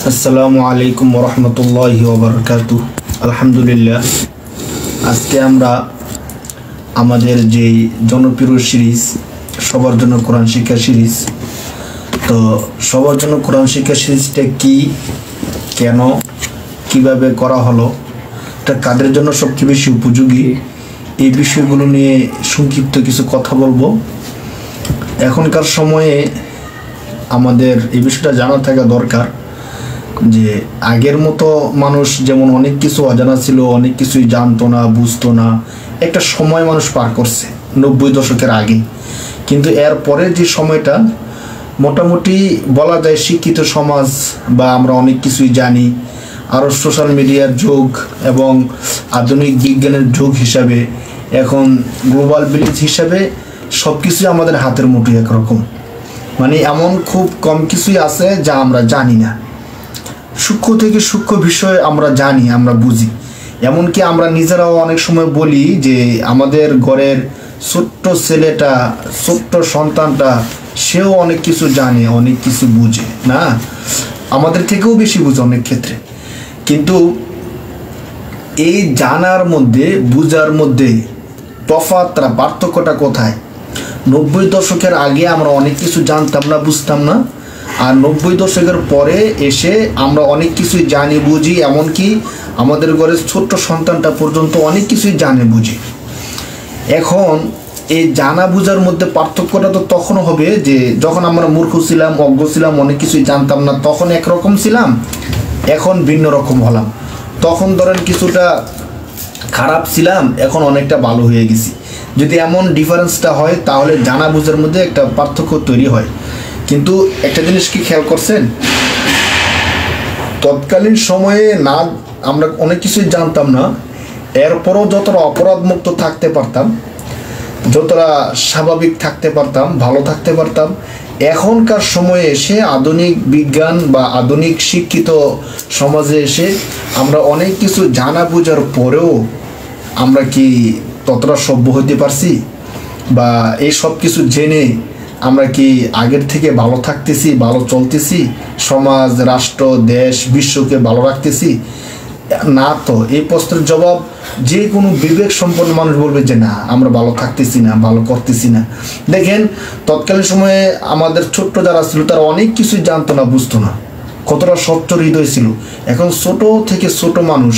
আসসালামু আলাইকুম ওরহমতুল্লাহি ওয়াবারাকাতুহু। আলহামদুলিল্লাহ, আজকে আমরা আমাদের যে জনপ্রিয় সিরিজ সবার জন্য কোরআন শিক্ষা সিরিজ, তো সবার জন্য কোরআন শিক্ষা সিরিজটা কি, কেন, কিভাবে করা হলো, এটা কাদের জন্য সবচেয়ে বেশি উপযোগী, এই বিষয়গুলো নিয়ে সংক্ষিপ্ত কিছু কথা বলবো। এখনকার সময়ে আমাদের এই বিষয়টা জানা থাকা দরকার যে আগের মতো মানুষ যেমন অনেক কিছু অজানা ছিল, অনেক কিছুই জানতো না, বুঝতো না, একটা সময় মানুষ পার করছে 90 দশকের আগে। কিন্তু এর পরে যে সময়টা মোটামুটি বলা যায় শিক্ষিত সমাজ বা আমরা অনেক কিছুই জানি, আরও সোশ্যাল মিডিয়ার যুগ এবং আধুনিক বিজ্ঞানের যুগ হিসাবে এখন গ্লোবাল ভিলেজ হিসাবে সব কিছুই আমাদের হাতের মুঠোয় একরকম। মানে এমন খুব কম কিছুই আছে যা আমরা জানি না। সূক্ষ্ম থেকে সূক্ষ্ম বিষয় আমরা জানি, আমরা বুঝি। এমনকি আমরা নিজেরাও অনেক সময় বলি যে আমাদের ঘরের ছোট্ট ছেলেটা, ছোট্ট সন্তানটা, সেও অনেক কিছু জানে, অনেক কিছু বুঝে না, আমাদের থেকেও বেশি বুঝে অনেক ক্ষেত্রে। কিন্তু এই জানার মধ্যে, বুঝার মধ্যে তফাৎটা, পার্থক্যটা কোথায়? 90 দশকের আগে আমরা অনেক কিছু জানতাম না, বুঝতাম না, আর 90 দশকের পরে এসে আমরা অনেক কিছুই জানি, বুঝি, এমনকি আমাদের ঘরের ছোট্ট সন্তানটা পর্যন্ত অনেক কিছুই জানে, বুঝি। এখন এই জানা বুঝার মধ্যে পার্থক্যটা তো তখন হবে যে যখন আমরা মূর্খ ছিলাম, অজ্ঞ ছিলাম, অনেক কিছুই জানতাম না, তখন একরকম ছিলাম, এখন ভিন্ন রকম হলাম। তখন ধরেন কিছুটা খারাপ ছিলাম, এখন অনেকটা ভালো হয়ে গেছি। যদি এমন ডিফারেন্সটা হয় তাহলে জানা বুঝার মধ্যে একটা পার্থক্য তৈরি হয়। কিন্তু একটা জিনিস কি খেয়াল করছেন, তৎকালীন সময়ে না আমরা অনেক কিছুই জানতাম না, এরপরও যতটা অপরাধমুক্ত থাকতে পারতাম, যতটা স্বাভাবিক থাকতে পারতাম, ভালো থাকতে পারতাম, এখনকার সময়ে এসে আধুনিক বিজ্ঞান বা আধুনিক শিক্ষিত সমাজে এসে আমরা অনেক কিছু জানা বোঝার পরেও আমরা কি ততটা সভ্য হতে পারছি? বা এই সব কিছু জেনে আমরা কি আগের থেকে ভালো থাকতেছি, ভালো চলতেছি, সমাজ, রাষ্ট্র, দেশ, বিশ্বকে ভালো রাখতেছি? না। তো এই প্রশ্নের জবাব যে কোনো বিবেক সম্পন্ন মানুষ বলবে যে না, আমরা ভালো থাকতেছি না, ভালো করতেছি না। দেখেন তৎকালীন সময়ে আমাদের ছোট্ট যারা ছিল তারা অনেক কিছুই জানতো না, বুঝতো না, কতটা স্বচ্ছ হৃদয় ছিল। এখন ছোট থেকে ছোট মানুষ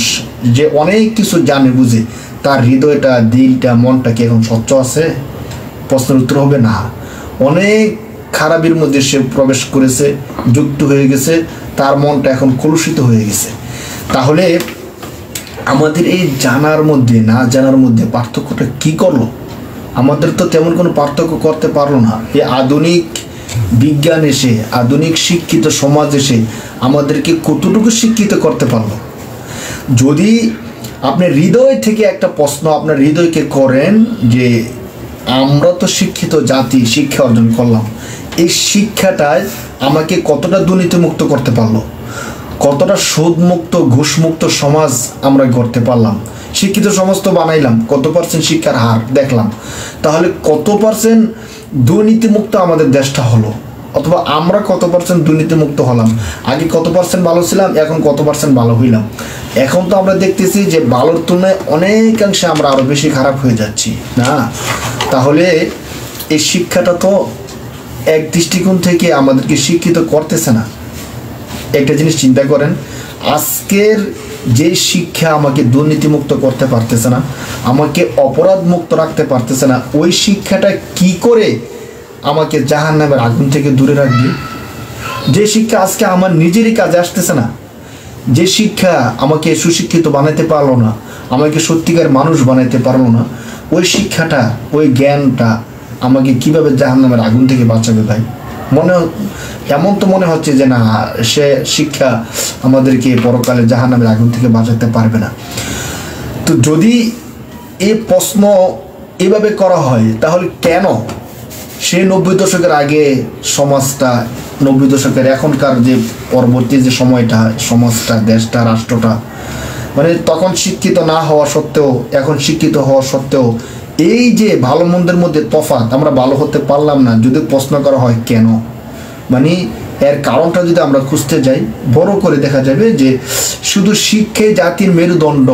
যে অনেক কিছু জানে, বুঝে, তার হৃদয়টা, দিলটা, মনটা কি এখন স্বচ্ছ আছে? প্রশ্নের উত্তর হবে না। অনেক খারাপের মধ্যে সে প্রবেশ করেছে, যুক্ত হয়ে গেছে, তার মনটা এখন কলুষিত হয়ে গেছে। তাহলে আমাদের এই জানার মধ্যে, না জানার মধ্যে পার্থক্যটা কি করলো? আমাদের তো তেমন কোনো পার্থক্য করতে পারলো না। এই আধুনিক বিজ্ঞান এসে, আধুনিক শিক্ষিত সমাজ এসে আমাদেরকে কতটুকু শিক্ষিত করতে পারলো? যদি আপনি হৃদয় থেকে একটা প্রশ্ন আপনার হৃদয়কে করেন যে আমরা তো শিক্ষিত জাতি, শিক্ষা অর্জন করলাম, এই শিক্ষাটায় আমাকে কতটা দুর্নীতিমুক্ত করতে পারলো, কতটা সুদমুক্ত, ঘুষমুক্ত সমাজ আমরা গড়তে পারলাম? শিক্ষিত সমাজ তো বানাইলাম, কত পার্সেন্ট শিক্ষার হার দেখলাম, তাহলে কত পার্সেন্ট দুর্নীতিমুক্ত আমাদের দেশটা হলো? অথবা আমরা কত পার্সেন্ট দুর্নীতিমুক্ত হলাম? আগে কত পার্সেন্ট ভালো ছিলাম, এখন কত পার্সেন্ট ভালো হইলাম? এখন তো আমরা দেখতেছি যে ভালোর তুলনায় অনেকাংশে আমরা আরও বেশি খারাপ হয়ে যাচ্ছি না? তাহলে এই শিক্ষাটা তো এক দৃষ্টিকোণ থেকে আমাদেরকে শিক্ষিত করতেছে না। একটা জিনিস চিন্তা করেন, আজকের যে শিক্ষা আমাকে দুর্নীতিমুক্ত করতে পারতেছে না, আমাকে অপরাধ মুক্ত রাখতে পারতেছে না, ওই শিক্ষাটা কি করে আমাকে জাহান্নামের আগুন থেকে দূরে রাখবে? যে শিক্ষা আজকে আমার নিজেরই কাজে আসতেছে না, যে শিক্ষা আমাকে সুশিক্ষিত বানাতে পারলো না, আমাকে সত্যিকার মানুষ বানাতে পারলো না, ওই শিক্ষাটা, ওই জ্ঞানটা আমাকে কিভাবে জাহান্নামের আগুন থেকে বাঁচাবে? ভাই, এমন তো মনে হচ্ছে যে না, সে শিক্ষা আমাদেরকে পরকালে জাহান্নামের আগুন থেকে বাঁচাতে পারবে না। তো যদি এই প্রশ্ন এভাবে করা হয় তাহলে কেন সেই 90 দশকের আগে সমাজটা, 90 দশকের এখনকার যে পরবর্তী যে সময়টা, সমাজটা, দেশটা, রাষ্ট্রটা, মানে তখন শিক্ষিত না হওয়া সত্ত্বেও, এখন শিক্ষিত হওয়া সত্ত্বেও এই যে ভালো মন্দের মধ্যে তফাৎ, আমরা ভালো হতে পারলাম না, যদি প্রশ্ন করা হয় কেন, মানে এর কারণটা যদি আমরা খুঁজতে যাই, বড় করে দেখা যাবে যে শুধু শিক্ষাই জাতির মেরুদণ্ড,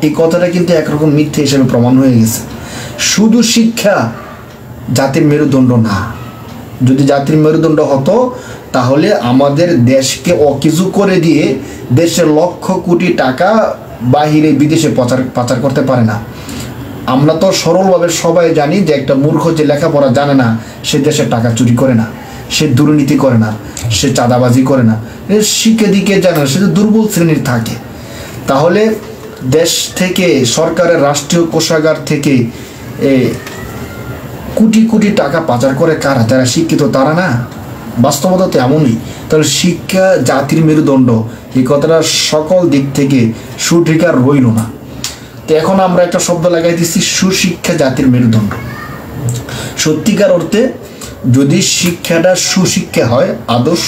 এই কথাটা কিন্তু একরকম মিথ্যে হিসেবে প্রমাণ হয়ে গেছে। শুধু শিক্ষা জাতির মেরুদণ্ড না। যদি জাতির মেরুদণ্ড হতো তাহলে আমাদের দেশকে অকিছু করে দিয়ে দেশের লক্ষ কোটি টাকা বাহিরে বিদেশে পাচার করতে পারে না। আমরা তো সরলভাবে সবাই জানি যে একটা মূর্খ যে লেখাপড়া জানে না সে দেশের টাকা চুরি করে না, সে দুর্নীতি করে না, সে চাঁদাবাজি করে না, শিখে দিকে জানে না, সে তো দুর্বল শ্রেণীর থাকে। তাহলে দেশ থেকে, সরকারের রাষ্ট্রীয় কোষাগার থেকে কোটি কোটি টাকা পাচার করে কারা? যারা শিক্ষিত তারা না? বাস্তবতা তো এমনই। তাহলে শিক্ষা জাতির মেরুদণ্ড, এই কথাটা সকল দিক থেকে সঠিক আর রইল না। তো এখন আমরা একটা শব্দ লাগাই দিচ্ছি, সুশিক্ষা জাতির মেরুদণ্ড। সত্যিকার অর্থে যদি শিক্ষাটা সুশিক্ষা হয়, আদর্শ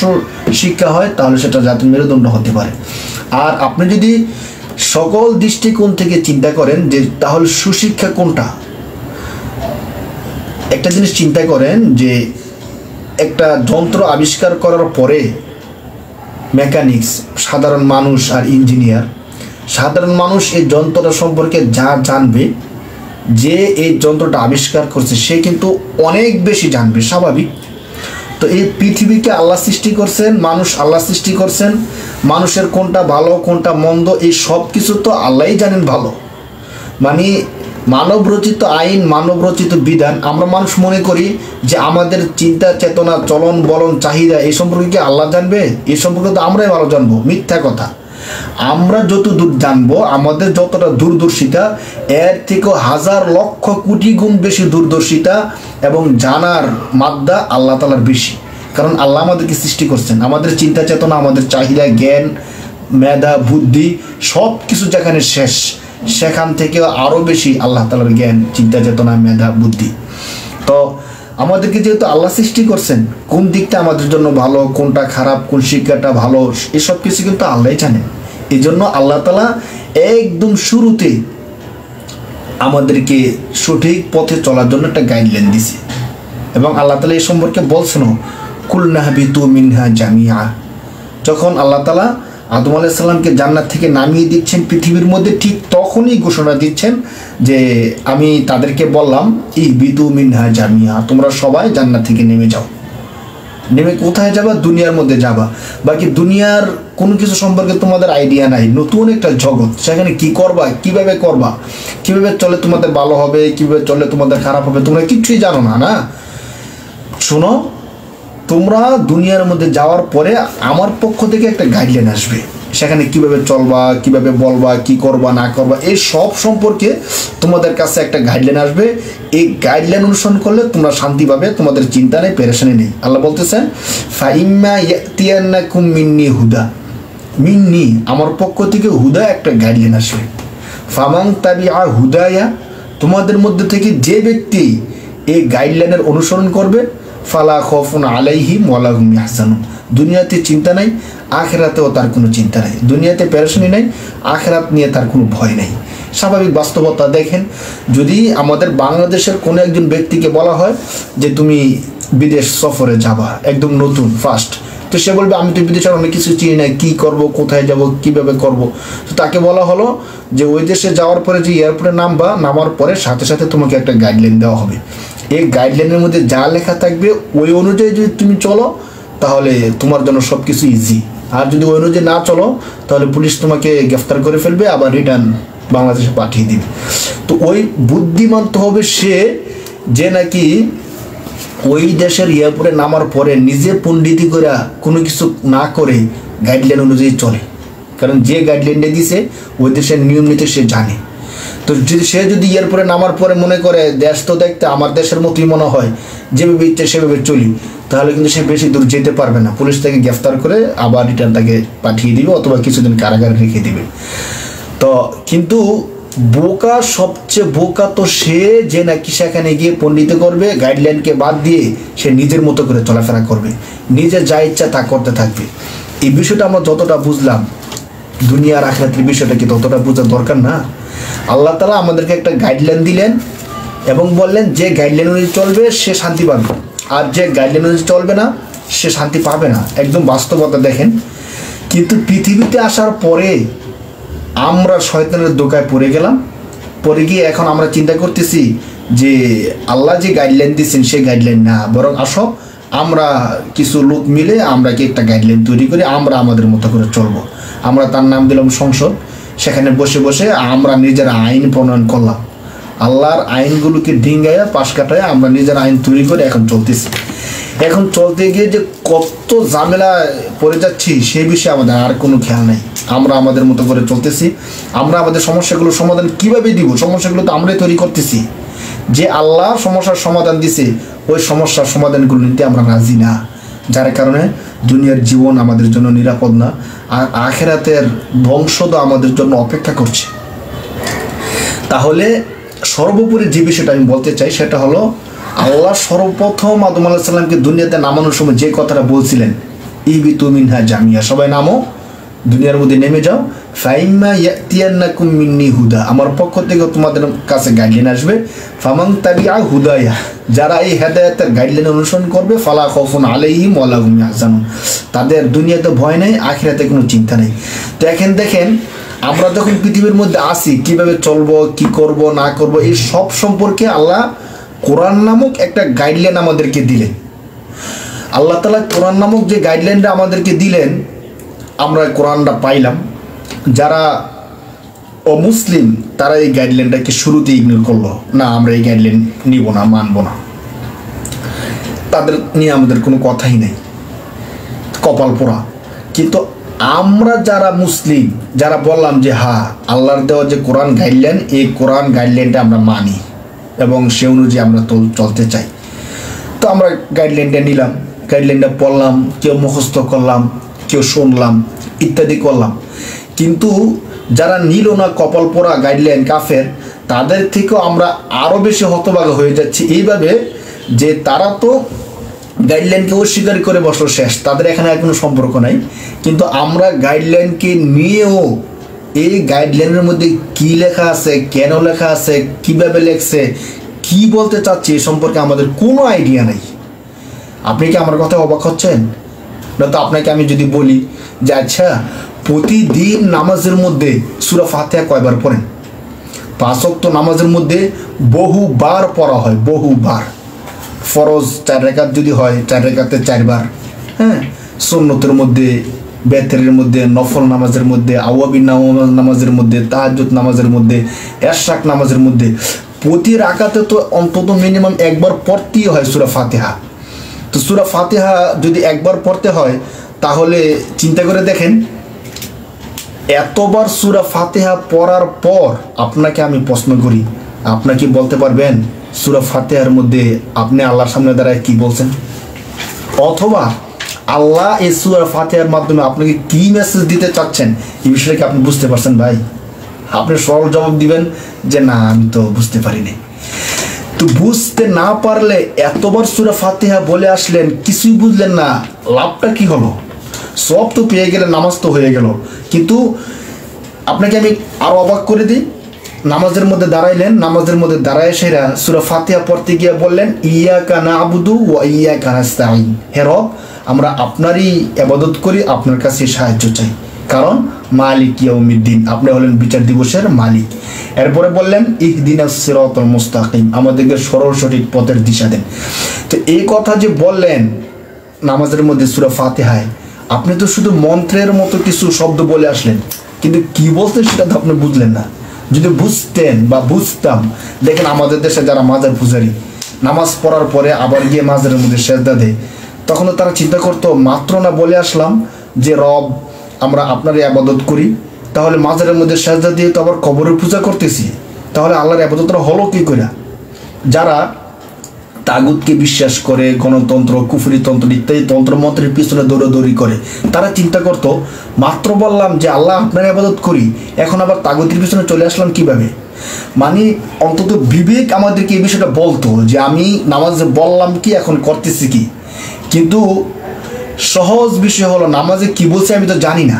শিক্ষা হয়, তাহলে সেটা জাতির মেরুদণ্ড হতে পারে। আর আপনি যদি সকল দৃষ্টিকোণ থেকে চিন্তা করেন যে তাহলে সুশিক্ষা কোনটা, একটা জিনিস চিন্তা করেন যে একটা যন্ত্র আবিষ্কার করার পরে মেকানিক্স, সাধারণ মানুষ আর ইঞ্জিনিয়ার, সাধারণ মানুষ এই যন্ত্রটা সম্পর্কে যা জানবে, যে এই যন্ত্রটা আবিষ্কার করছে সে কিন্তু অনেক বেশি জানবে, স্বাভাবিক। তো এই পৃথিবীকে আল্লাহ সৃষ্টি করছেন, মানুষ আল্লাহ সৃষ্টি করছেন, মানুষের কোনটা ভালো কোনটা মন্দ এই সব কিছু তো আল্লাহই জানেন ভালো। মানে মানব রচিত আইন, মানব রচিত বিধান, আমরা মানুষ মনে করি যে আমাদের চিন্তা চেতনা, চলন বলন, চাহিদা এই সম্পর্কে কি আল্লাহ জানবে? এই সম্পর্কে তো আমরাই ভালো জানবো। মিথ্যা কথা। আমরা যত দূর জানবো, আমাদের যতটা দূরদর্শিতা, এর থেকেও হাজার লক্ষ কোটি গুণ বেশি দূরদর্শিতা এবং জানার মাত্রা আল্লাহ তাআলার বেশি। কারণ আল্লাহ আমাদেরকে সৃষ্টি করছেন, আমাদের চিন্তা চেতনা, আমাদের চাহিদা, জ্ঞান, মেধা, বুদ্ধি সব কিছু যেখানে শেষ, সেখান থেকে আরও বেশি আল্লাহ তাআলার জ্ঞান, চিন্তা চেতনা, মেধা, বুদ্ধি। তো আমাদেরকে যেহেতু আল্লাহ সৃষ্টি করছেন, কোন দিকটা আমাদের জন্য ভালো, কোনটা খারাপ, কোন শিক্ষাটা ভালো, এসব কিছু কিন্তু আল্লাহই জানেন। এই জন্য আল্লাহ তাআলা একদম শুরুতে আমাদেরকে সঠিক পথে চলার জন্য একটা গাইডলাইন দিছে। এবং আল্লাহ তাআলা এই সম্পর্কে বলছেন, কুলনা হাবিতু মিনহা জামিআ। যখন আল্লাহ তাআলা আদম আলাইহিস সালামকে জান্নাত থেকে নামিয়ে দিচ্ছেন পৃথিবীর মধ্যে, ঠিক তখনই ঘোষণা দিচ্ছেন যে আমি তাদেরকে বললাম, ইহবিতু মিনহা জামিআ, তোমরা সবাই জান্নাত থেকে নেমে যাও। নেমে কোথায় যাবা? দুনিয়ার মধ্যে যাবা। বাকি দুনিয়ার কোনো কিছু সম্পর্কে তোমাদের আইডিয়া নাই, নতুন একটা জগৎ, সেখানে কি করবা, কিভাবে করবা, কিভাবে চলে তোমাদের ভালো হবে, কিভাবে চলে তোমাদের খারাপ হবে, তোমরা কিচ্ছুই জানো না। না, শোনো, তোমরা দুনিয়ার মধ্যে যাওয়ার পরে আমার পক্ষ থেকে একটা গাইডলাইন আসবে, সেখানে কিভাবে চলবা, কিভাবে বলবা, কি করবা না করবা, এই সব সম্পর্কে তোমাদের কাছে একটা গাইডলাইন আসবে। এই গাইডলাইন অনুসরণ করলে তোমরা শান্তি পাবে, তোমাদের চিন্তা নেই, পেরেশানি নেই। আল্লাহ বলতেছেন, ফাইম্মা ইয়াতিয়ান্নাকুম মিন্নি হুদা, মিন্নি আমার পক্ষ থেকে হুদা, একটা গাইডলাইন আসবে। ফামান তাবিআ হুদায়া, তোমাদের মধ্যে থেকে যে ব্যক্তি এই গাইডলাইনের অনুসরণ করবে, ফালা খাউফুন আলাইহিম ওয়ালা হুম ইয়াহজানুন, দুনিয়াতে চিন্তা নাই, আখিরাতেও তার কোনো চিন্তা নাই। দুনিয়াতে পেরেশানি নাই, আখিরাত নিয়ে তার কোনো ভয় নাই। স্বাভাবিক বাস্তবতা দেখেন, যদি আমাদের বাংলাদেশের কোনো একজন ব্যক্তিকে বলা হয় যে তুমি বিদেশ সফরে যাবা, একদম নতুন ফার্স্ট, তো সে বলবে আমি তো বিদেশের অনেক কিছু চিনি না, কী করব, কোথায় যাব, কিভাবে করব। তো তাকে বলা হলো যে ওই দেশে যাওয়ার পরে যে এয়ারপোর্টে নামবা, নামার পরে সাথে সাথে তোমাকে একটা গাইডলাইন দেওয়া হবে। এই গাইডলাইনের মধ্যে যা লেখা থাকবে ওই অনুযায়ী যদি তুমি চলো তাহলে তোমার জন্য সব কিছু ইজি। আর যদি ওই অনুযায়ী না চলো তাহলে পুলিশ তোমাকে গ্রেফতার করে ফেলবে, আবার রিটার্ন বাংলাদেশে পাঠিয়ে দিবে। তো ওই বুদ্ধিমান তো হবে সে যে নাকি ওই দেশের এয়ারপোর্টে নামার পরে নিজে পণ্ডিতি করে কোনো কিছু না করে গাইডলাইন অনুযায়ী চলে। কারণ যে গাইডলাইনটা দিছে ওই দেশের নিয়ম নীতি সে জানে। তো যদি সে যদি এয়ারপোর্টে নামার পরে মনে করে দেশ তো দেখতে আমার দেশের মতোই মনে হয়, যেভাবে ইচ্ছে সেভাবে চলি, তাহলে কিন্তু সে বেশি দূর যেতে পারবে না। পুলিশ তাকে গ্রেফতার করে আবার রিটার্ন তাকে পাঠিয়ে দিবে অথবা কিছুদিন কারাগারে রেখে দিবে। তো কিন্তু বোকা, সবচেয়ে বোকা তো সে যে নাকি সেখানে গিয়ে পণ্ডিতি করবে, গাইডলাইনকে বাদ দিয়ে সে নিজের মতো করে চলাফেরা করবে, নিজের যা ইচ্ছা তা করতে থাকবে। এই বিষয়টা আমরা যতটা বুঝলাম, দুনিয়ার আখিরাতের বিষয়টা কি ততটা বোঝার দরকার না? আল্লাহ তাআলা আমাদেরকে একটা গাইডলাইন দিলেন এবং বললেন যে গাইডলাইন অনুযায়ী চলবে সে শান্তি পাবে, আর যে গাইডলাইন অনুযায়ী চলবে না সে শান্তি পাবে না, একদম বাস্তবতা দেখেন। কিন্তু পৃথিবীতে আসার পরে আমরা শয়তানের দোকায় পড়ে গেলাম, পরে গিয়ে এখন আমরা চিন্তা করতেছি যে আল্লাহ যে গাইডলাইন দিচ্ছেন সেই গাইডলাইন না, বরং আসো আমরা কিছু লোক মিলে আমরা কি একটা গাইডলাইন তৈরি করি, আমরা আমাদের মতো করে চলবো। আমরা তার নাম দিলাম সংসদ, সেখানে বসে বসে আমরা নিজেরা আইন প্রণয়ন করলাম, আল্লাহর আইনগুলোকে ডিঙ্গাইয়া পাশ কাটায় আমরা নিজের আইন তৈরি করে এখন চলতেছি। এখন চলতে গিয়ে যে কত ঝামেলা পড়ে যাচ্ছি সেই বিষয়ে আমাদের আর কোনো খেয়াল নেই। আমরা আমাদের মতো করে চলতেছি, আমরা আমাদের সমস্যাগুলোর সমাধান কিভাবে দিব, সমস্যাগুলো তো আমরাই তৈরি করতেছি। যে আল্লাহ সমস্যার সমাধান দিছে ওই সমস্যার সমাধানগুলো নিতে আমরা রাজি না, যার কারণে দুনিয়ার জীবন আমাদের জন্য নিরাপদ না, আর আখিরাতের ধ্বংস তো আমাদের জন্য অপেক্ষা করছে। তাহলে সর্বোপরি যে বিষয়টা আমি বলতে চাই সেটা হলো, আল্লাহ সর্বপ্রথম আদম আলাইহিস সালামকে দুনিয়াতে নামানোর সময় যে কথাটা বলছিলেন, ইহবিতু মিনহা জামিয়া, সবাই নামো, দুনিয়ার মধ্যে নেমে যাও, ফাইম্মা ইয়াতিয়ান্নাকুম মিন্নি হুদা, আমার পক্ষ থেকে তোমাদের কাছে গাইডলাইন আসবে, ফামান তাবিআ হুদায়া, যারা এই হেদায়েতের গাইডলাইন অনুসরণ করবে, ফালা খাউফুন আলাইহিম ওয়ালা হুম ইয়াহজানুন, তাদের দুনিয়াতে ভয় নেই, আখিরাতে কোনো চিন্তা নেই। তো এখন দেখেন আমরা যখন পৃথিবীর মধ্যে আসি কিভাবে চলবো, কি করব না করব, এই সব সম্পর্কে আল্লাহ কোরআন নামক একটা গাইডলাইন আমাদেরকে দিলেন। আল্লাহ তাআলা কোরআন নামক যে গাইডলাইনটা আমাদেরকে দিলেন, আমরা কোরআনটা পাইলাম। যারা অমুসলিম তারা এই গাইডলাইনটাকে শুরুতে ইগনোর করলো, না আমরা এই গাইডলাইন নিব না, মানব না, তাদের নিয়ে আমাদের কোনো কথাই নেই, কপাল পোড়া। কিন্তু আমরা যারা মুসলিম, যারা বললাম যে হ্যাঁ আল্লাহর দেওয়া যে কোরআন গাইডলাইন, এই কোরআন গাইডলাইনটা আমরা মানি এবং সে অনুযায়ী আমরা চলতে চাই, তো আমরা গাইডলাইনটা নিলাম, গাইডলাইনটা পড়লাম, কেউ মুখস্থ করলাম, কেউ শুনলাম, ইত্যাদি করলাম। কিন্তু যারা নিল না, কপাল পোড়া, গাইডলাইন কাফের, তাদের থেকেও আমরা আরও বেশি হতভাগা হয়ে যাচ্ছি এইভাবে যে তারা তো গাইডলাইনকে অস্বীকার করে বসলো, শেষ, তাদের এখানে আর কোনো সম্পর্ক নাই। কিন্তু আমরা গাইডলাইনকে নিয়েও এই গাইডলাইনের মধ্যে কি লেখা আছে, কেন লেখা আছে, কিভাবে লেখছে, কি বলতে চাচ্ছে এ সম্পর্কে আমাদের কোনো আইডিয়া নেই। আপনি কি আমার কথা অবাক হচ্ছেন? না তো আপনাকে আমি যদি বলি যে আচ্ছা প্রতিদিন নামাজের মধ্যে সূরা ফাতিহা কয়বার পড়েন? 5 ওয়াক্ত নামাজের মধ্যে বহুবার পড়া হয়, বহুবার। ফরজ 4 রাকাত যদি হয় 4 রাকাতে 4 বার, হ্যাঁ, সুন্নতের মধ্যে, বেতের মধ্যে, নফল নামাজের মধ্যে, আওয়াবিন নামাজের মধ্যে, তাহাজ্জুদ নামাজের মধ্যে, এশরাক নামাজের মধ্যে প্রতি রাকাতে তো অন্তত মিনিমাম একবার পড়তেই হয় সূরা ফাতিহা। তো সূরা ফাতিহা যদি একবার পড়তে হয় তাহলে চিন্তা করে দেখেন, এতবার সূরা ফাতিহা পড়ার পর আপনাকে আমি প্রশ্ন করি, আপনাকে বলতে পারবেন সূরা ফাতিহার মধ্যে আপনি আল্লাহর সামনে দাঁড়ায় কি বলছেন? অথবা আল্লাহ এই সূরা ফাতিহার মাধ্যমে আপনাকে কি মেসেজ দিতে চাচ্ছেন এই বিষয়টা কি আপনি বুঝতে পারছেন? ভাই, আপনি সরল জবাব দিবেন যে না আমি তো বুঝতে পারিনি। তো বুঝতে না পারলে এতবার সূরা ফাতিহা বলে আসলেন, কিছুই বুঝলেন না, লাভটা কি হলো? সব তো পেয়ে গেলেন, নামাজ তো হয়ে গেল। কিন্তু আপনাকে আমি আরো অবাক করে দিই, নামাজের মধ্যে দাঁড়াইলেন, নামাজের মধ্যে দাঁড়ায় সেরা সূরা ফাতিহা পড়তে গিয়ে বললেন ইয়াকা না'বুদু ওয়া ইয়াকা নাস্তাঈন, হে রব আমরা আপনারই ইবাদত করি, আপনার কাছে সাহায্য চাই, কারণ মালিক ইয়াউমিদ্দিন, আপনি হলেন বিচার দিবসের মালিক। এরপরে বললেন ইহদিনাস সিরাতাল মুস্তাকিম, আমাদেরকে সরল সঠিক পথের দিশা দেন। তো এই কথা যে বললেন নামাজের মধ্যে সূরা ফাতিহায়, আপনি তো শুধু মন্ত্রের মতো কিছু শব্দ বলে আসলেন, কিন্তু কি বলতেন সেটা তো আপনি বুঝলেন না। যদি বুঝতেন বা বুঝতাম, দেখেন আমাদের দেশে যারা মাজার পূজারী নামাজ পড়ার পরে আবার গিয়ে মাজারের মধ্যে সেজদা দেয়, তখন তারা চিন্তা করতো মাত্র না বলে আসলাম যে রব আমরা আপনারই ইবাদত করি, তাহলে মাজারের মধ্যে সেজদা দিয়ে তো আবার কবরের পূজা করতেছি, তাহলে আল্লাহর ইবাদতটা হলো কি করে? যারা তাগুতকে বিশ্বাস করে, গণতন্ত্র, কুফরি তন্ত্র ইত্যাদি তন্ত্রমন্ত্রের পিছনে দৌড়াদৌড়ি করে, তারা চিন্তা করতো মাত্র বললাম যে আল্লাহ আপনার ইবাদত করি, এখন আবার তাগুতের পিছনে চলে আসলাম কিভাবে? মানে অন্তত বিবেক আমাদেরকে এই বিষয়টা বলতো যে আমি নামাজে বললাম কি, এখন করতেছি কি। কিন্তু সহজ বিষয় হলো নামাজে কি বলছে আমি তো জানি না,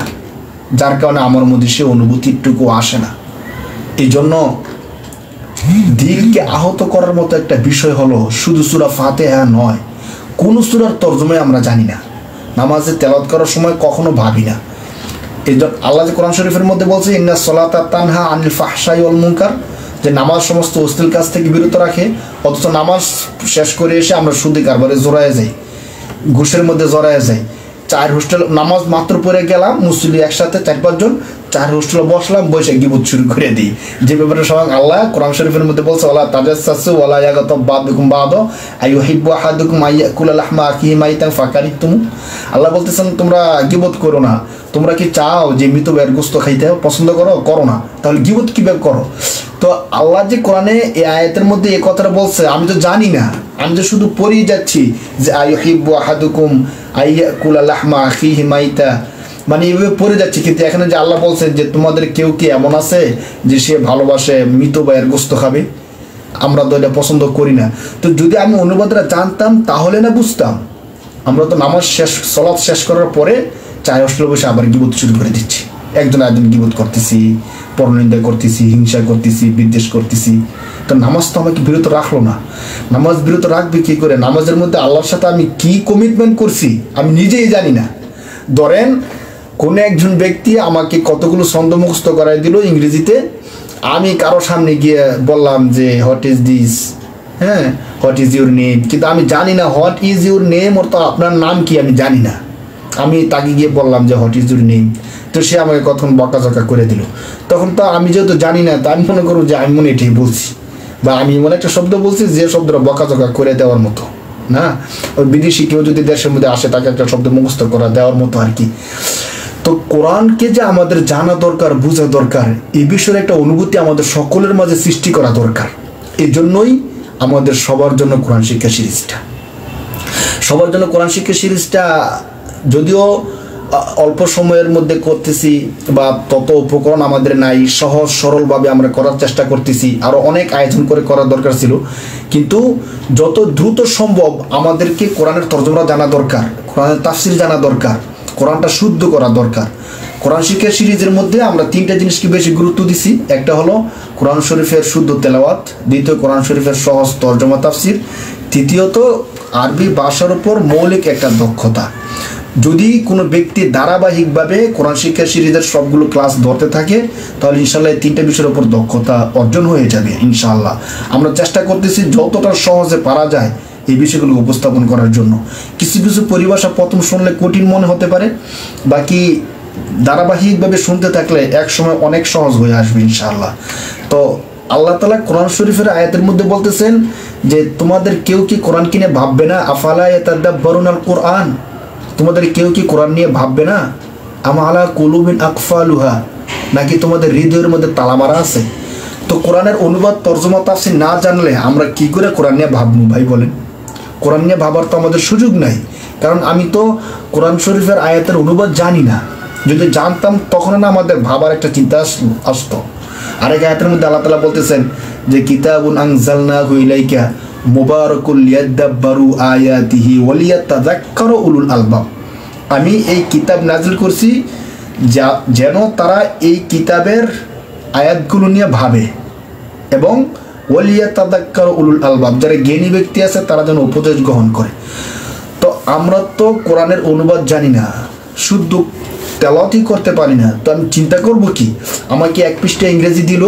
যার কারণে আমার মধ্যে সে অনুভূতিটুকু আসে না। এই জন্য দিলকে আহত করার মতো একটা বিষয় হলো শুধু সূরা ফাতিহা নয়, কোন সূরার তর্জমায় আমরা জানি না, নামাজে তেলাওয়াত করার সময় কখনো ভাবি না। এই জন্য আল্লাহ যে কোরআন শরীফের মধ্যে বলছে ইন্নাস সালাতা তানহা আনিল ফাহশাই ওয়াল মুনকার, যে নামাজ সমস্ত অশ্লীল কাজ থেকে বিরত রাখে, অথচ নামাজ শেষ করে এসে আমরা সুদী কারবারে জড়ায় যাই, ঘুষের মধ্যে জড়ায় যাই। 4 হোস্টেল নামাজ মাত্র পড়ে গেলাম মুসল্লি একসাথে 4-5 জন, 4 হোস্টেলে বসলাম, বসে গীবত শুরু করে দিই। যে ব্যাপারে সবাই আল্লাহ কোরআন শরীফের মধ্যে বলছে ওয়ালা তাজাসসু ওয়ালা ইয়াগতাব বা'দুকুম বা'দা আইয়ুহিব্বু আহাদুকুম আইয়াকুলা লাহমা আখিহি মাইতান ফাকারিহতুম। আল্লাহ বলতেছেন তোমরা গীবত করো না। তোমরা কি চাও যে মৃত ভাইয়ের গোশত খাইতে পছন্দ করো না, তাহলে গীবত কিভাবে করো? তো আল্লাহ যে কোরআনে এই আয়াতের মধ্যে এই কথাটা বলছে আমি তো জানি না, আমি তো শুধু পড়েই যাচ্ছি যে আইয়ুহিব্বু আহাদুকুম আইয়াকুলা লাহমা আখিহি মাইতা, মানে এইভাবে পড়ে যাচ্ছি। কিন্তু এখানে যে আল্লাহ বলছেন যে তোমাদের কেউ কি এমন আছে যে সে ভালোবাসে মৃত ভাইয়ের গোশত খাবে, আমরা তো এটা পছন্দ করি না। তো যদি আমি অনুবাদটা জানতাম তাহলে না বুঝতাম। আমরা তো নামাজ শেষ সালাত শেষ করার পরে 4 হোস্টেলে বসে আবার গীবত শুরু করে দিচ্ছি, একজন আরেকজন গীবত করতেছি, পরনিন্দা করতেছি, হিংসা করতেছি, বিদ্বেষ করতেছি। তো নামাজ তো আমাকে বিরত রাখলো না। নামাজ বিরত রাখবে কি করে? নামাজের মধ্যে আল্লাহর সাথে আমি কি কমিটমেন্ট করছি আমি নিজেই জানি না। ধরেন কোনো একজন ব্যক্তি আমাকে কতগুলো ছন্দ মুখস্থ করাই দিল ইংরেজিতে, আমি কারো সামনে গিয়ে বললাম যে হোয়াট ইজ দিস, হ্যাঁ হোয়াট ইজ ইউর নেম, কিন্তু আমি জানি না হোয়াট ইজ ইউর নেম অর্থাৎ আপনার নাম কি আমি জানি না। আমি তাকে গিয়ে বললাম যে হোয়াট ইজ ইউর নেম, তো সে আমাকে কতক্ষণ বকাঝকা করে দিল। তখন তো আমি যেহেতু জানি না, তা আমি মনে করবো যে আমি মনে এটাই বলছি, বা আমি এমন একটা শব্দ বলছি যে শব্দটা বকাঝকা করে দেওয়ার মতো না। ওই বিদেশি কেউ যদি দেশের মধ্যে আসে তাকে একটা শব্দ মুখস্থ করা দেওয়ার মতো আর কি। তো কোরআনকে যে আমাদের জানা দরকার, বোঝা দরকার, এই বিষয়ে একটা অনুভূতি আমাদের সকলের মাঝে সৃষ্টি করা দরকার। এই জন্যই আমাদের সবার জন্য কোরআন শিক্ষা সিরিজটা, সবার জন্য কোরআন শিক্ষা সিরিজটা যদিও অল্প সময়ের মধ্যে করতেছি বা তত উপকরণ আমাদের নাই, সহজ সরলভাবে আমরা করার চেষ্টা করতেছি। আরও অনেক আয়োজন করে করার দরকার ছিল, কিন্তু যত দ্রুত সম্ভব আমাদেরকে কোরআনের তর্জমা জানা দরকার, কোরআনের তাফসির জানা দরকার, কোরআনটা শুদ্ধ করা দরকার। কোরআন শিক্ষা সিরিজের মধ্যে আমরা 3টা জিনিসকে বেশি গুরুত্ব দিছি। একটা হলো কোরআন শরীফের শুদ্ধ তেলাওয়াত, দ্বিতীয় কোরআন শরীফের সহজ তর্জমা তাফসির, তৃতীয়ত আরবি ভাষার উপর মৌলিক একটা দক্ষতা। যদি কোনো ব্যক্তি ধারাবাহিকভাবে কোরআন শিক্ষা সিরিজের সবগুলো ক্লাস ধরতে থাকে তাহলে ইনশাল্লাহ এই 3টা বিষয়ের উপর দক্ষতা অর্জন হয়ে যাবে ইনশাআল্লাহ। আমরা চেষ্টা করতেছি যতটা সহজে পারা যায় এই বিষয়গুলো উপস্থাপন করার জন্য। কিছু কিছু পরিভাষা প্রথম শুনলে কঠিন মনে হতে পারে, বাকি ধারাবাহিকভাবে শুনতে থাকলে এক সময় অনেক সহজ হয়ে আসবে ইনশাআল্লাহ। তো আল্লাহ তাআলা কোরআন শরীফের আয়াতের মধ্যে বলতেছেন যে তোমাদের কেউ কি কোরআন কিনে ভাববে না? আফালা ইয়াতাদাব্বারুনাল কোরআন, তোমাদের কেউ কি কোরআন নিয়ে ভাববে না? আম আলা কুলুবিন আকফালুহা, নাকি তোমাদের হৃদয়ের মধ্যে তালা মারা আছে? তো কোরআনের অনুবাদ তর্জমা তাফসীর না জানলে আমরা কি করে কোরআন নিয়ে ভাববো ভাই বলেন? কোরআন নিয়ে ভাবার তো আমাদের সুযোগ নাই, কারণ আমি তো কোরআন শরীফের আয়াতের অনুবাদ জানি না। যদি জানতাম তখন না আমাদের ভাবার একটা চিন্তা আসতো। আরেক আয়াতের মধ্যে আল্লাহ তাআলা বলতেছেন যে কিতাবুন আনজালনাহু ইলাইকা মুবারাকুল লিয়াদাব্বারু আয়াতিহি ওয়া লিয়াতাযাক্কারু উলুল আলবাব, আমি এই কিতাব নাজিল করছি যেন তারা এই কিতাবের আয়াতগুলো নিয়ে ভাবে এবং ওয়া লিয়াতাযাক্কারু উলুল আলবাব, যারা জ্ঞানী ব্যক্তি আছে তারা যেন উপদেশ গ্রহণ করে। তো আমরা তো কোরআনের অনুবাদ জানি না, শুদ্ধ তেলাওয়াতই করতে পারি না, তো আমি চিন্তা করব কি? আমাকে 1 পৃষ্ঠা ইংরেজি দিল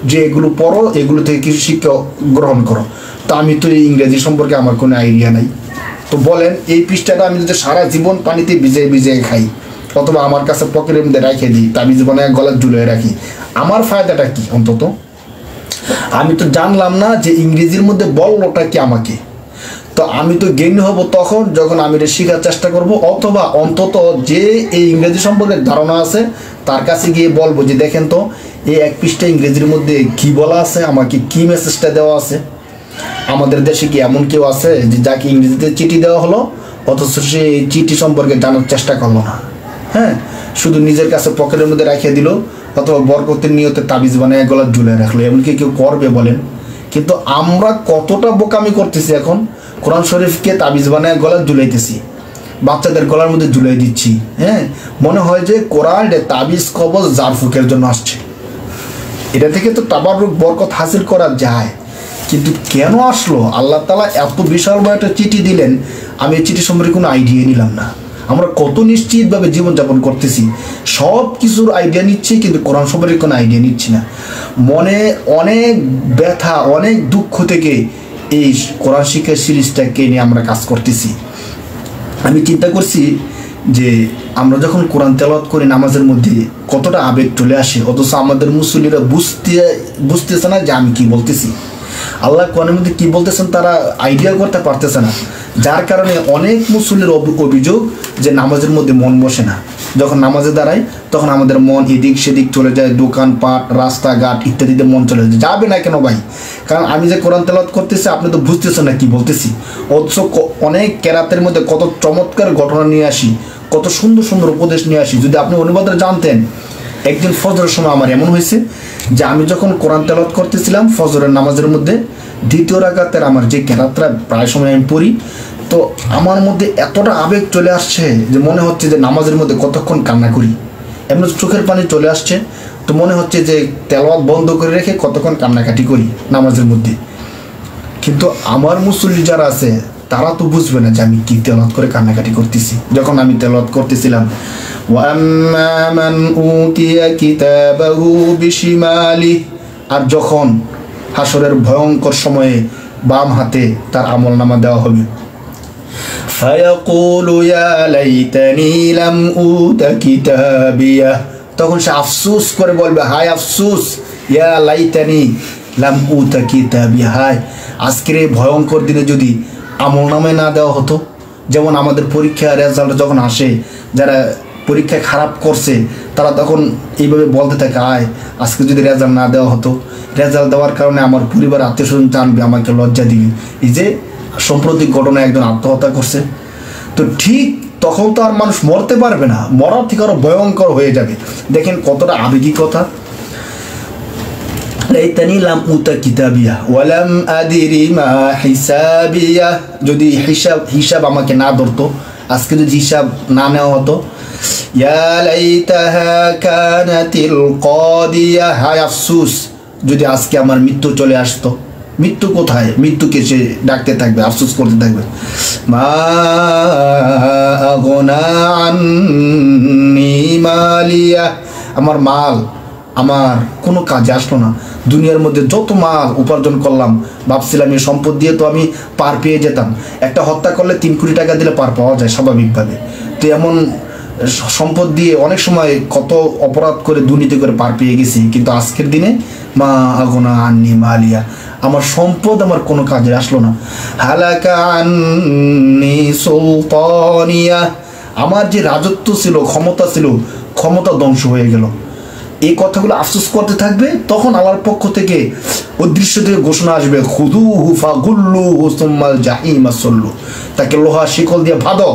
যে এগুলো পড়ো, এগুলো থেকে কিছু শিক্ষা গ্রহণ করো। তো আমি তো এই ইংরেজি সম্পর্কে আমার কোনো আইডিয়া নাই। তো বলেন এই পৃষ্ঠাটা আমি যদি সারা জীবন পানিতে ভিজিয়ে ভিজিয়ে খাই অথবা আমার কাছে পকেটের মধ্যে রেখে দিই, তাবিজ বানায় গলায় ঝুলিয়ে রাখি, আমার ফায়দাটা কি? অন্তত আমি তো জানলাম না যে ইংরেজির মধ্যে বললোটা কি আমাকে। তো আমি তো জ্ঞানী হব তখন যখন আমি এটা শেখার চেষ্টা করব, অথবা অন্তত যে এই ইংরেজি সম্পর্কে ধারণা আছে তার কাছে গিয়ে বলবো যে দেখেন তো এই 1 পৃষ্ঠা ইংরেজির মধ্যে কি বলা আছে, আমাকে কি মেসেজটা দেওয়া আছে। আমাদের দেশে কি এমন কেউ আছে যে যাকে ইংরেজিতে চিঠি দেওয়া হলো অথচ সে এই চিঠি সম্পর্কে জানার চেষ্টা করলো না? হ্যাঁ, শুধু নিজের কাছে পকেটের মধ্যে রেখে দিল অথবা বরকতের নিয়তে তাবিজ বানায় গলা ঝুলে রাখলো। এমনকি কেউ করবে বলেন? কিন্তু আমরা কতটা বোকামি করতেছি এখন, কোরআন শরীফকে তাবিজ বানায় গলা ঝুলাইতেছি, বাচ্চাদের গলার মধ্যে ঝুলাই দিচ্ছি। হ্যাঁ, মনে হয় যে কোরআন তাবিজ কবজ জারফুকের জন্য আসছে। এটা থেকে তো তাবারুক বরকত হাসিল করা যায়, কিন্তু কেন আসলো, আল্লাহ তাআলা এত বিশাল বড় একটা চিঠি দিলেন, আমি এই চিঠি সম্পর্কে কোনো আইডিয়া নিলাম না। আমরা কত নিশ্চিতভাবে জীবনযাপন করতেছি, সব কিছুর আইডিয়া নিচ্ছি, কিন্তু কোরআন সম্পর্কে কোনো আইডিয়া নিচ্ছি না। মনে অনেক ব্যথা, অনেক দুঃখ থেকে এই কোরআন শিক্ষা সিরিজটাকে নিয়ে আমরা কাজ করতেছি। আমি চিন্তা করছি যে আমরা যখন কোরআন তেলাওয়াত করি নামাজের মধ্যে কতটা আবেগ চলে আসে, অথচ আমাদের মুসল্লিরা বুঝতেছে না যে আমি কি বলতেছি, আল্লাহ কোরআনের মধ্যে কি বলতেছেন তারা আইডিয়া করতে পারতেছে না। যার কারণে অনেক মুসল্লির অভিযোগ যে নামাজের মধ্যে মন বসে না। যখন নামাজে দাঁড়ায় তখন আমাদের মন এদিক সেদিক চলে যায়, দোকানপাট, রাস্তাঘাট ইত্যাদিতে মন চলে যায়। যাবে না কেন ভাই? কারণ আমি যে কোরআন তেলাওয়াত করতেছি আপনি তো বুঝতেছেন না কি বলতেছি। অথচ অনেক কেরাতের মধ্যে কত চমৎকার ঘটনা নিয়ে আসি, কত সুন্দর সুন্দর উপদেশ নিয়ে আসি। যদি আপনি অনুবাদে জানতেন, একদিন ফজরের সময় আমার এমন হয়েছে যে আমি যখন কোরআন তেলাওয়াত করতেছিলাম ফজরের নামাজের মধ্যে, দ্বিতীয় রাকাতের আমার যে কেরাতটা প্রায় সময় আমি পড়ি, তো আমার মধ্যে এতটা আবেগ চলে আসছে যে মনে হচ্ছে যে নামাজের মধ্যে কতক্ষণ কান্না করি, এমন চোখের পানি চলে আসছে। তো মনে হচ্ছে যে তেলাওয়াত বন্ধ করে রেখে কতক্ষণ কান্নাকাটি করি নামাজের মধ্যে। কিন্তু আমার মুসল্লি যারা আছে তারা তো বুঝবে না যে আমি কি তেলাওয়াত করে কান্নাকাটি করতেছি। যখন আমি তেলাওয়াত করতেছিলাম, وَأَمَّا مَنْ أُوتِيَ كِتَابَهُ بِشِمَالِهِ, আর যখন হাসরের ভয়ঙ্কর সময়ে বাম হাতে তার আমলনামা দেওয়া হবে, فَيَقُولُ يَا لَيْتَنِي لَمْ أُوتَ كِتَابِيَهْ, তখন সে আফসোস করে বলবে, হায় আফসোস, ইয়া লাইতানি লাম উতা কিতাবিয়া, হায় আজকের এই ভয়ঙ্কর দিনে যদি আমলনামায় না দেওয়া হতো। যেমন আমাদের পরীক্ষা রেজাল্ট যখন আসে, যারা পরীক্ষায় খারাপ করছে তারা তখন এইভাবে বলতে থাকে, আয় আজকে যদি রেজাল্ট না দেওয়া হতো, রেজাল্ট দেওয়ার কারণে আমার পরিবার আত্মীয় স্বজন জানবে, আমাকে লজ্জা দিবে। এই যে সাম্প্রতিক ঘটনায় একজন আত্মহত্যা করছে, তো ঠিক তখন তো আর মানুষ মরতে পারবে না, মরার থেকে আরো ভয়ঙ্কর হয়ে যাবে। দেখেন কতটা আবেগী কথা। লাইতানি লাম উতা কিতাবিয়া ওয়ালাম আদিরি মা হিসাবিয়া, যদি হিসাব আমাকে না ধরতো, আজকে যদি হিসাব না নেওয়া হতো, ইয়া লাইতাহা কানাতিল কাদিয়া, হায় আফসোস যদি আজকে আমার মৃত্যু চলে আসতো। মৃত্যু কোথায়? মৃত্যুকে সে ডাকতে থাকবে, আফসোস করতে থাকবে, মা আগনা আন্নি মালিয়া, আমার মাল আমার কোনো কাজে আসলো না। দুনিয়ার মধ্যে যত মাল উপার্জন করলাম, ভাবছিলাম এই সম্পদ দিয়ে তো আমি পার পেয়ে যেতাম। একটা হত্যা করলে 3 কোটি টাকা দিলে পার পাওয়া যায় স্বাভাবিকভাবে, তো এমন সম্পদ দিয়ে অনেক সময় কত অপরাধ করে দুর্নীতি করে পার পেয়ে গেছি। কিন্তু আজকের দিনে মা আগনা আন্নি মালিয়া, আমার সম্পদ আমার কোনো কাজে আসলো না। হালাকা আন্নি সুলতানিয়া, আমার যে রাজত্ব ছিল, ক্ষমতা ছিল, ক্ষমতা ধ্বংস হয়ে গেল। এই কথাগুলো আফসোস করতে থাকবে। তখন আল্লাহর পক্ষ থেকে অদৃশ্য থেকে ঘোষণা আসবে, খুদুহু ফাগুল্লুহু সুম্মাল জাহিমা সল্লু, তাকে লোহা শিকল দিয়ে বাঁধো।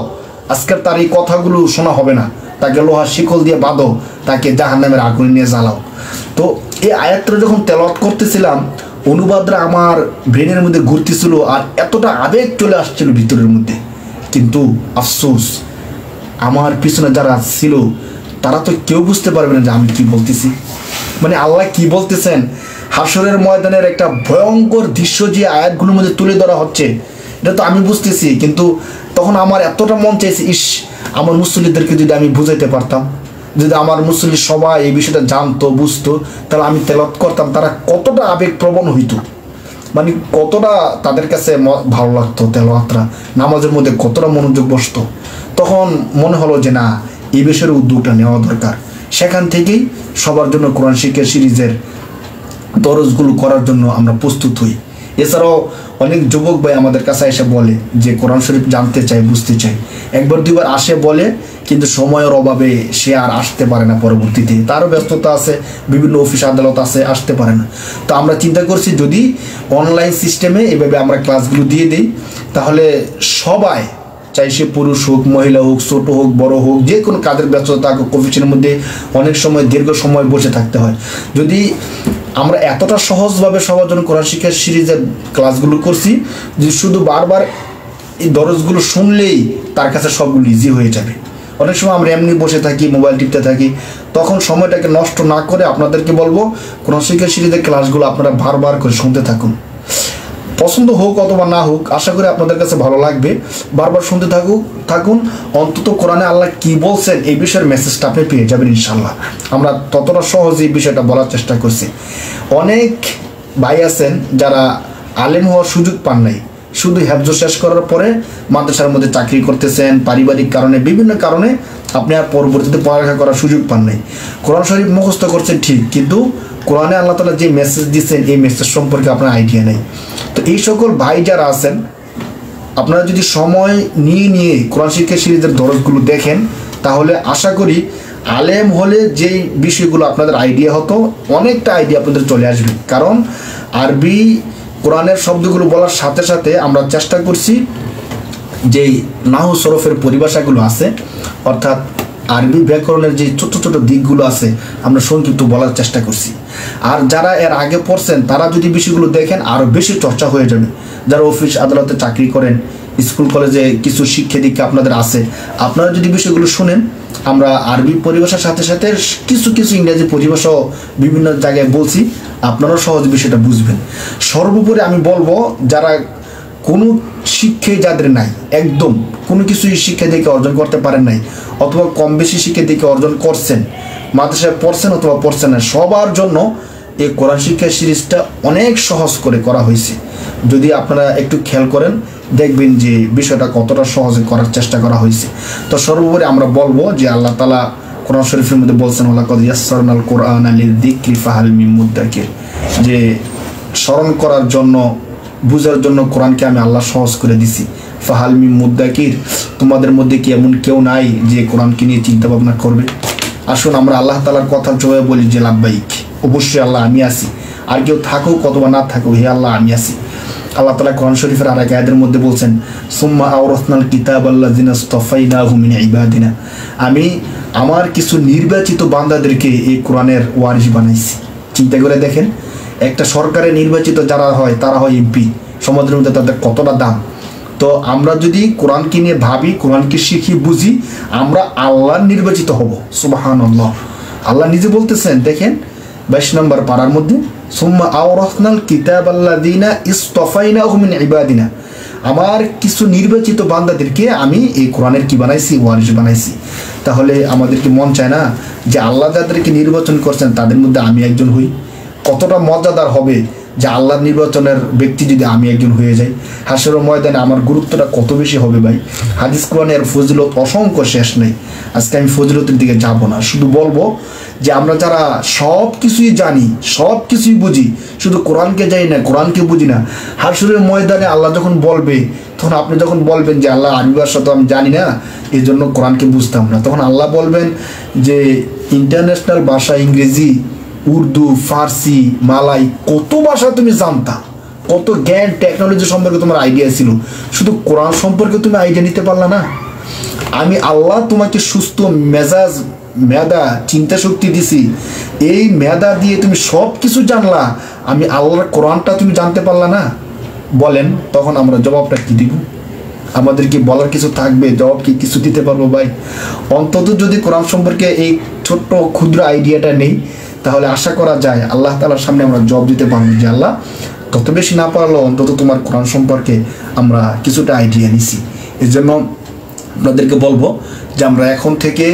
আজকের তার এই কথাগুলো শোনা হবে না, তাকে লোহা শিকল দিয়ে বাঁধো, তাকে জাহান্নামের আগুনে নিয়ে জ্বালাও। তো এই আয়াতটা যখন তেলাওয়াত করতেছিলাম, অনুবাদরা আমার ব্রেনের মধ্যে ঘুরতেছিল, আর এতটা আবেগ চলে আসছিল ভিতরের মধ্যে। কিন্তু আফসোস, আমার পিছনে যারা ছিল তারা তো কেউ বুঝতে পারবে না যে আমি কি বলতেছি, মানে আল্লাহ কি বলতেছেন। হাসরের ময়দানের একটা ভয়ঙ্কর দৃশ্য যে আয়াতগুলোর মধ্যে তুলে ধরা হচ্ছে, এটা তো আমি বুঝতেছি। কিন্তু তখন আমার এতটা মন চাইছে, ইস আমার মুসল্লিদেরকে যদি আমি বুঝাইতে পারতাম, যদি আমার মুসল্লি সবাই এই বিষয়টা জানতো, বুঝতো, তাহলে আমি তেলাওয়াত করতাম, তারা কতটা আবেগপ্রবণ হইতো, মানে কতটা তাদের কাছে ভালো লাগতো তেলাওয়াতটা, নামাজের মধ্যে কতটা মনোযোগ বসতো। তখন মনে হলো যে না, এই বিষয়ের উদ্যোগটা নেওয়া দরকার। সেখান থেকেই সবার জন্য কোরআন শিক্ষা সিরিজের দরজগুলো করার জন্য আমরা প্রস্তুত হই। এছাড়াও অনেক যুবক ভাই আমাদের কাছে এসে বলে যে কোরআন শরীফ জানতে চাই, বুঝতে চাই, একবার দুইবার আসে বলে, কিন্তু সময়ের অভাবে সে আর আসতে পারে না, পরবর্তীতে তারও ব্যস্ততা আছে, বিভিন্ন অফিস আদালত আছে, আসতে পারে না। তো আমরা চিন্তা করছি যদি অনলাইন সিস্টেমে এভাবে আমরা ক্লাসগুলো দিয়ে দিই, তাহলে সবাই, চাই সে পুরুষ হোক, মহিলা হোক, ছোট হোক, বড় হোক, যে কোনো কাজের ব্যস্ততা থাকুক, অফিসের মধ্যে অনেক সময় দীর্ঘ সময় বসে থাকতে হয়, যদি আমরা এতটা সহজভাবে সবার জন্য কোরআন শিক্ষা সিরিজের ক্লাসগুলো করছি যে শুধু বারবার এই দরজগুলো শুনলেই তার কাছে সবগুলো ইজি হয়ে যাবে। অনেক সময় আমরা এমনি বসে থাকি, মোবাইল টিপতে থাকি, তখন সময়টাকে নষ্ট না করে আপনাদেরকে বলবো কোরআন শিক্ষা সিরিজের ক্লাসগুলো আপনারা বারবার করে শুনতে থাকুন। পছন্দ হোক অথবা না হোক, আশা করি আপনাদের কাছে ভালো লাগবে। বারবার শুনতে থাকুন। অন্তত কোরআনে আল্লাহ কি বলছেন এই বিষয়ের মেসেজটা আপনি পেয়ে যাবেন ইনশাল্লাহ। আমরা ততটা সহজে এই বিষয়টা বলার চেষ্টা করছি। অনেক ভাই আছেন যারা আলেম হওয়ার সুযোগ পান নাই, শুধু হেফজ শেষ করার পরে মাদ্রাসার মধ্যে চাকরি করতেছেন, পারিবারিক কারণে বিভিন্ন কারণে আপনি আর পরবর্তীতে পড়ালেখা করার সুযোগ পান নাই। কোরআন শরীফ মুখস্থ করছেন ঠিক, কিন্তু কোরআনে আল্লাহ তাআলা যে মেসেজ দিচ্ছেন এই মেসেজ সম্পর্কে আপনার আইডিয়া নেই। তো এই সকল ভাই যারা আছেন, আপনারা যদি সময় নিয়ে কোরআন শিক্ষা সিরিজের দরজগুলো দেখেন, তাহলে আশা করি আলেম হলে যেই বিষয়গুলো আপনাদের আইডিয়া হতো, অনেকটা আইডিয়া আপনাদের চলে আসবে। কারণ আরবি কোরআনের শব্দগুলো বলার সাথে সাথে আমরা চেষ্টা করছি যেই নাহু সরফের পরিভাষাগুলো আছে, অর্থাৎ আরবি ব্যাকরণের যে ছোট ছোট দিকগুলো আছে আমরা সংক্ষিপ্ত বলার চেষ্টা করছি। আর যারা এর আগে পড়ছেন তারা যদি বিষয়গুলো দেখেন আরও বেশি চর্চা হয়ে যাবে। যারা অফিস আদালতে চাকরি করেন, স্কুল কলেজে কিছু শিক্ষা দীক্ষা আপনাদের আছে, আপনারা যদি বিষয়গুলো শুনেন, আমরা আরবি পরিভাষার সাথে সাথে কিছু কিছু ইংরেজি পরিভাষাও বিভিন্ন জায়গায় বলছি, আপনারাও সহজ বিষয়টা বুঝবেন। সর্বোপরি আমি বলবো, যারা কোনো শিক্ষাই যাদের নাই, একদম কোনো কিছুই শিক্ষা দিকে অর্জন করতে পারেন নাই, অথবা কম বেশি শিক্ষা দিকে অর্জন করছেন, মাদ্রাসায় পড়ছেন অথবা পড়ছেন না, সবার জন্য এই কোরআন শিক্ষা সিরিজটা অনেক সহজ করে করা হয়েছে। যদি আপনারা একটু খেয়াল করেন দেখবেন যে বিষয়টা কতটা সহজে করার চেষ্টা করা হয়েছে। তো সর্বোপরি আমরা বলবো যে আল্লাহ তাআলা কোরআন শরীফের মধ্যে বলছেন, ওয়ালাকাদ ইয়াসসারনাল কুরআনা লিযিকরি ফাহাল মিন মুদ্দাকির, যে স্মরণ করার জন্য, বুঝার জন্য কোরআনকে আমি আল্লাহ সহজ করে দিছি। ফাহাল মিন মুদ্দাকির, তোমাদের মধ্যে কি এমন কেউ নাই যে কোরআনকে নিয়ে চিন্তা ভাবনা করবে? আসুন আমরা আল্লাহ তাআলার কথা জবাবে বলি যে লাব্বাইক, অবশ্যই আল্লাহ আমি আছি, আর কেউ থাকুক অথবা না থাকুক, হে আল্লাহ আমি আছি। আল্লাহ তাআলা কোরআন শরীফের আরেক আয়াতের মধ্যে বলছেন, সুম্মা আওরাসনাল কিতাবাল্লাযিনা ইসতাফাইনাহুম মিন ইবাদিনা, আমি আমার কিছু নির্বাচিত বান্দাদেরকে এই কোরআনের ওয়ারিস বানাইছি। চিন্তা করে দেখেন, একটা সরকারে নির্বাচিত যারা হয় তারা হয় এমপি, সমাজের মধ্যে তাদের কতটা দাম। তো আমরা যদি কোরআনকে নিয়ে ভাবি, কোরআনকে শিখি, বুঝি, আমরা আল্লাহর নির্বাচিত হব। সুবহানাল্লাহ, আল্লাহ নিজে বলতেছেন, দেখেন 22 নম্বর পারার মধ্যে, সুম্মা আওরাসনাল কিতাবাল্লাযিনা ইসতাফাইনাহুম মিন ইবাদিনা, আমার কিছু নির্বাচিত বান্দাদেরকে আমি এই কোরআনের কি বানাইছি, ওয়ারিস বানাইছি। তাহলে আমাদেরকে মন চায় না যে আল্লাহ যাদেরকে নির্বাচন করছেন তাদের মধ্যে আমি একজন হই? কতটা মজাদার হবে যে আল্লাহর নির্বাচনের ব্যক্তি যদি আমি একজন হয়ে যাই, হাসরের ময়দানে আমার গুরুত্বটা কত বেশি হবে ভাই। হাদিস কোরআনের ফজিলত অসংখ্য, শেষ নেই। আজকে আমি ফজিলতের দিকে যাব না, শুধু বলবো যে আমরা যারা সব কিছুই জানি, সব কিছুই বুঝি, শুধু কোরআনকে জানি না, কোরআনকে বুঝি না, হাসরের ময়দানে আল্লাহ যখন বলবে, তখন আপনি যখন বলবেন যে আল্লাহ আরবি ভাষা তো আমি জানি না, এই জন্য কোরআনকে বুঝতাম না, তখন আল্লাহ বলবেন যে ইন্টারন্যাশনাল ভাষা ইংরেজি, উর্দু, ফার্সি, মালাই, কত ভাষা তুমি জানতা, কত জ্ঞান টেকনোলজি সম্পর্কে তোমার আইডিয়া ছিল, শুধু কোরআন সম্পর্কে তুমি আইডিয়া নিতে পারলা না? আমি আল্লাহ তোমাকে সুস্থ মেজাজ, মেধা, চিন্তা শক্তি দিছি, এই মেধা দিয়ে তুমি সব কিছু জানলা, আমি আল্লাহর কোরআনটা তুমি জানতে পারলা না? বলেন তখন আমরা জবাবটা কি দিব? আমাদের কি বলার কিছু থাকবে? জবাব কি কিছু দিতে পারবো ভাই? অন্তত যদি কোরআন সম্পর্কে এই ছোট্ট ক্ষুদ্র আইডিয়াটা নেই, তাহলে আশা করা যায় আল্লাহ তাআলার সামনে আমরা জবাব দিতে পারবো যে আল্লাহ, তত বেশি না পারলেও অন্তত তোমার কোরআন সম্পর্কে আমরা কিছুটা আইডিয়া নিছি। এর জন্য আপনাদেরকে বলবো যে আমরা এখন থেকে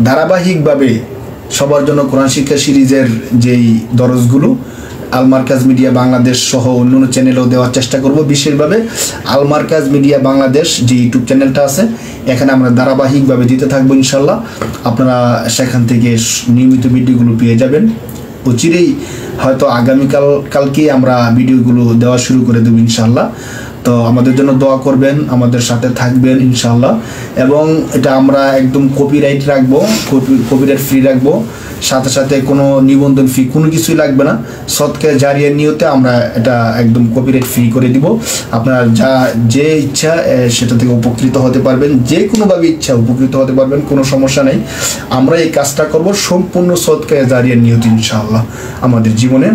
ধারাবাহিকভাবে সবার জন্য কোরআন শিক্ষা সিরিজের যেই দরজগুলো আল মারকাজ মিডিয়া বাংলাদেশ সহ অন্যান্য চ্যানেলেও দেওয়ার চেষ্টা করব। বিশেষভাবে আল মারকাজ মিডিয়া বাংলাদেশ যে ইউটিউব চ্যানেলটা আছে, এখানে আমরা ধারাবাহিকভাবে দিতে থাকবো ইনশাল্লাহ। আপনারা সেখান থেকে নিয়মিত ভিডিওগুলো পেয়ে যাবেন। অচিরেই হয়তো কালকেই আমরা ভিডিওগুলো দেওয়া শুরু করে দেবো ইনশাল্লাহ। তো আমাদের জন্য দোয়া করবেন, আমাদের সাথে থাকবেন ইনশাল্লাহ। এবং এটা আমরা একদম কপিরাইট রাখবো, কপিরাইট ফ্রি রাখবো, সাথে সাথে কোনো নিবন্ধন ফি কোনো কিছুই লাগবে না। সদকা জারিয়ার নিয়তে আমরা এটা একদম কপিরাইট ফ্রি করে দিব। আপনারা যে ইচ্ছা সেটা থেকে উপকৃত হতে পারবেন, যে কোনোভাবে ইচ্ছা উপকৃত হতে পারবেন, কোনো সমস্যা নেই। আমরা এই কাজটা করব সম্পূর্ণ সদকা জারিয়ার নিয়তে ইনশাআল্লাহ। আমাদের জীবনে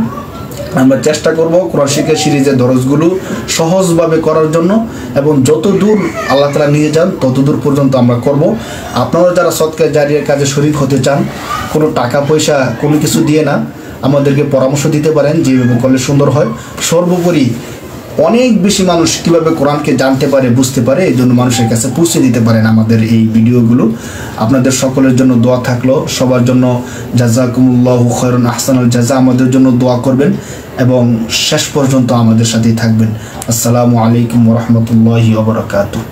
আমরা চেষ্টা করব কোরআন শিক্ষা সিরিজের দরজগুলো সহজভাবে করার জন্য, এবং যত দূর আল্লাহ তাআলা নিয়ে যান তত দূর পর্যন্ত আমরা করব। আপনারা যারা সদকা জারিয়ার কাজে শরীক হতে চান, কোনো টাকা পয়সা কোনো কিছু দিয়ে না, আমাদেরকে পরামর্শ দিতে পারেন যেভাবে করলে সুন্দর হয়। সর্বোপরি অনেক বেশি মানুষ কিভাবে কোরআনকে জানতে পারে, বুঝতে পারে, এই জন্য মানুষের কাছে পৌঁছে দিতে পারেন আমাদের এই ভিডিওগুলো। আপনাদের সকলের জন্য দোয়া থাকলো, সবার জন্য জাযাকুমুল্লাহু খায়রান আহসানুল জাযা। আমাদের জন্য দোয়া করবেন এবং শেষ পর্যন্ত আমাদের সাথেই থাকবেন। আসসালামু আলাইকুম ওয়া রাহমাতুল্লাহি ওয়া বারাকাতুহু।